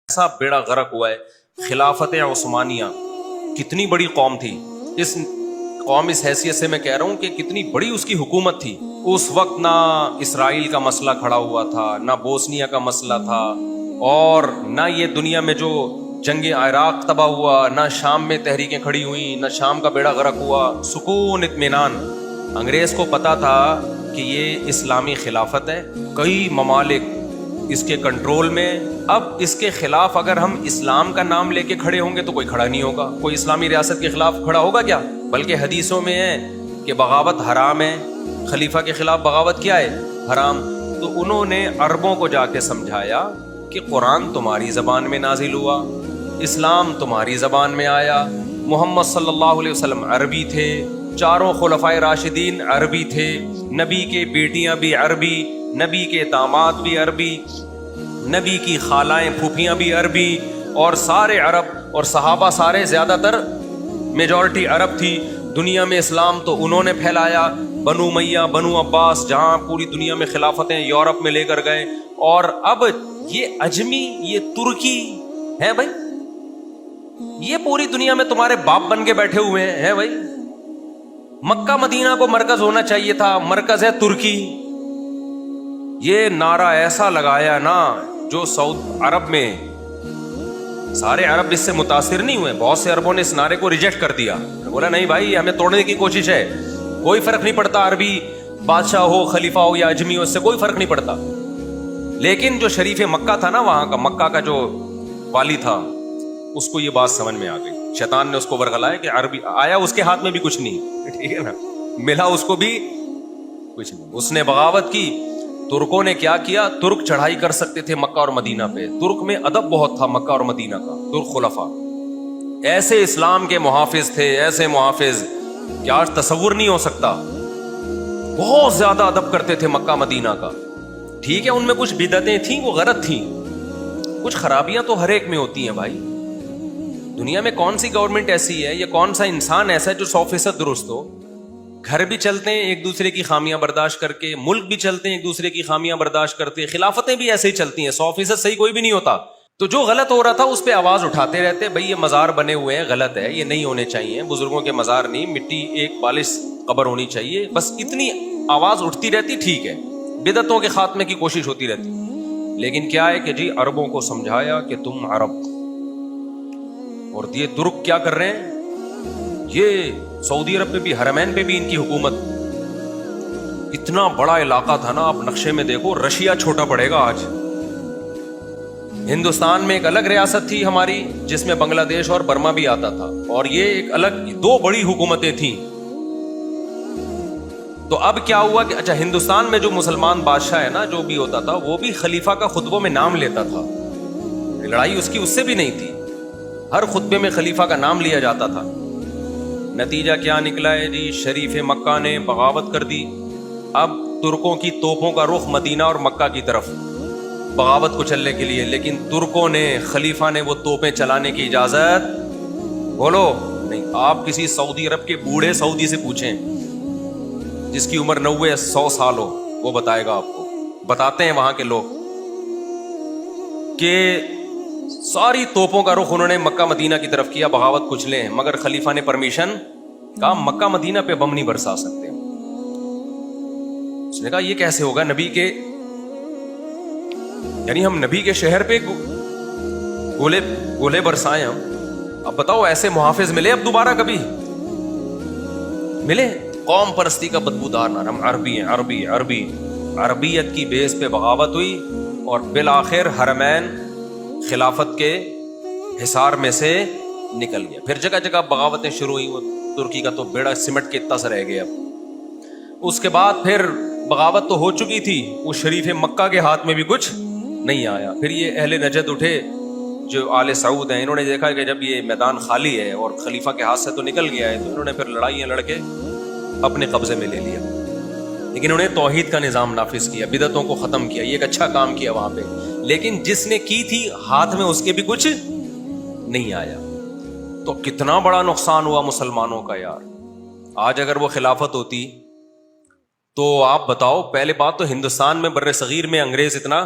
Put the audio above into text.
ایسا بیڑا غرق ہوا ہے. خلافت عثمانیہ کتنی بڑی قوم تھی. اس قوم اس حیثیت سے میں کہہ رہا ہوں کہ کتنی بڑی اس کی حکومت تھی. اس وقت نہ اسرائیل کا مسئلہ کھڑا ہوا تھا، نہ بوسنیا کا مسئلہ تھا، اور نہ یہ دنیا میں جو جنگ عراق تباہ ہوا، نہ شام میں تحریکیں کھڑی ہوئیں، نہ شام کا بیڑا غرق ہوا. سکون، اطمینان. انگریز کو پتا تھا کہ یہ اسلامی خلافت ہے، کئی ممالک اس کے کنٹرول میں. اب اس کے خلاف اگر ہم اسلام کا نام لے کے کھڑے ہوں گے تو کوئی کھڑا نہیں ہوگا. کوئی اسلامی ریاست کے خلاف کھڑا ہوگا کیا؟ بلکہ حدیثوں میں ہے کہ بغاوت حرام ہے. خلیفہ کے خلاف بغاوت کیا ہے؟ حرام. تو انہوں نے عربوں کو جا کے سمجھایا کہ قرآن تمہاری زبان میں نازل ہوا، اسلام تمہاری زبان میں آیا، محمد صلی اللہ علیہ وسلم عربی تھے، چاروں خلفائے راشدین عربی تھے، نبی کے بیٹیاں بھی عربی، نبی کے داماد بھی عربی، نبی کی خالائیں پھوپھیاں بھی عربی، اور سارے عرب، اور صحابہ سارے زیادہ تر میجورٹی عرب تھی. دنیا میں اسلام تو انہوں نے پھیلایا، بنو امیہ، بنو عباس، جہاں پوری دنیا میں خلافتیں یورپ میں لے کر گئے. اور اب یہ اجمی، یہ ترکی ہے بھائی، یہ پوری دنیا میں تمہارے باپ بن کے بیٹھے ہوئے ہیں بھائی. مکہ مدینہ کو مرکز ہونا چاہیے تھا، مرکز ہے ترکی. یہ نعرہ ایسا لگایا نا جو سعود عرب میں سارے عرب اس سے متاثر نہیں ہوئے. بہت سے عربوں نے اس نعرے کو ریجیکٹ کر دیا، بولا نہیں بھائی ہمیں توڑنے کی کوشش ہے، کوئی فرق نہیں پڑتا عربی بادشاہ ہو، خلیفہ ہو یا اجمی ہو، اس سے کوئی فرق نہیں پڑتا. لیکن جو شریف مکہ تھا نا، وہاں کا مکہ کا جو والی تھا، اس کو یہ بات سمجھ میں آ گئی. شیطان نے اس کو ورغلایا کہ عربی آیا، اس کے ہاتھ میں بھی کچھ نہیں، ٹھیک ہے نا، ملا اس کو بھی کچھ نہیں. اس نے بغاوت کی. ترکوں نے کیا کیا؟ ترک چڑھائی کر سکتے تھے مکہ اور مدینہ پہ. ترک میں ادب بہت تھا مکہ اور مدینہ کا. ترک خلفاء ایسے اسلام کے محافظ تھے، ایسے محافظ کہ آج تصور نہیں ہو سکتا. بہت زیادہ ادب کرتے تھے مکہ مدینہ کا. ٹھیک ہے ان میں کچھ بدعتیں تھیں، وہ غلط تھیں، کچھ خرابیاں تو ہر ایک میں ہوتی ہیں بھائی. دنیا میں کون سی گورنمنٹ ایسی ہے یا کون سا انسان ایسا ہے جو 100% درست ہو؟ گھر بھی چلتے ہیں ایک دوسرے کی خامیاں برداشت کر کے، ملک بھی چلتے ہیں ایک دوسرے کی خامیاں برداشت کرتے، خلافتیں بھی ایسے ہی چلتی ہیں. 100% صحیح کوئی بھی نہیں ہوتا. تو جو غلط ہو رہا تھا اس پہ آواز اٹھاتے رہتے، بھائی یہ مزار بنے ہوئے ہیں، غلط ہے، یہ نہیں ہونے چاہیے، بزرگوں کے مزار نہیں، مٹی ایک بالش قبر ہونی چاہیے. بس اتنی آواز اٹھتی رہتی، ٹھیک ہے، بدعتوں کے خاتمے کی کوشش ہوتی رہتی. لیکن کیا ہے کہ جی عربوں کو سمجھایا کہ تم عرب، اور یہ ترک کیا کر رہے ہیں؟ یہ سعودی عرب پہ بھی، حرمین پہ بھی ان کی حکومت. اتنا بڑا علاقہ تھا نا، آپ نقشے میں دیکھو، رشیا چھوٹا پڑے گا آج. ہندوستان میں ایک الگ ریاست تھی ہماری جس میں بنگلہ دیش اور برما بھی آتا تھا، اور یہ ایک الگ دو بڑی حکومتیں تھیں. تو اب کیا ہوا کہ اچھا ہندوستان میں جو مسلمان بادشاہ ہے نا، جو بھی ہوتا تھا وہ بھی خلیفہ کا خطبوں میں نام لیتا تھا. لڑائی اس کی اس سے بھی نہیں تھی، ہر خطبے میں خلیفہ کا نام لیا جاتا تھا. نتیجہ کیا نکلا ہے جی؟ شریف مکہ نے بغاوت کر دی. اب ترکوں کی توپوں کا رخ مدینہ اور مکہ کی طرف بغاوت کو چلنے کے لیے، لیکن ترکوں نے، خلیفہ نے وہ توپیں چلانے کی اجازت بولو نہیں. آپ کسی سعودی عرب کے بوڑھے سعودی سے پوچھیں جس کی عمر 90-100 سال ہو، وہ بتائے گا آپ کو. بتاتے ہیں وہاں کے لوگ کہ ساری توپوں کا رخ انہوں نے مکہ مدینہ کی طرف کیا، بغاوت کچھ لیں، مگر خلیفہ نے پرمیشن کہا مکہ مدینہ پہ بم نہیں برسا سکتے. اس نے کہا یہ کیسے ہوگا؟ نبی کے، یعنی ہم نبی کے شہر پہ گولے برسائیں ہم. اب بتاؤ ایسے محافظ ملے اب دوبارہ کبھی؟ ملے؟ قوم پرستی کا بدبودار نعرہ، ہم عربی ہیں، عربی عربی. عربیت کی بیس پہ بغاوت ہوئی، اور بالآخر حرمین خلافت کے حصار میں سے نکل گیا. پھر جگہ جگہ بغاوتیں شروع ہوئی. وہ ترکی کا تو بیڑا سمٹ کے اتنا سا رہ گیا. اس کے بعد پھر بغاوت تو ہو چکی تھی، وہ شریف مکہ کے ہاتھ میں بھی کچھ نہیں آیا. پھر یہ اہل نجد اٹھے جو آل سعود ہیں، انہوں نے دیکھا کہ جب یہ میدان خالی ہے اور خلیفہ کے ہاتھ سے تو نکل گیا ہے، تو انہوں نے پھر لڑائیاں لڑ کے اپنے قبضے میں لے لیا. لیکن انہوں نے توحید کا نظام نافذ کیا، بدعتوں کو ختم کیا. یہ ایک اچھا کام کیا وہاں پہ، لیکن جس نے کی تھی ہاتھ میں اس کے بھی کچھ نہیں آیا. تو کتنا بڑا نقصان ہوا مسلمانوں کا یار. آج اگر وہ خلافت ہوتی تو آپ بتاؤ، پہلے بات تو ہندوستان میں بر صغیر میں انگریز اتنا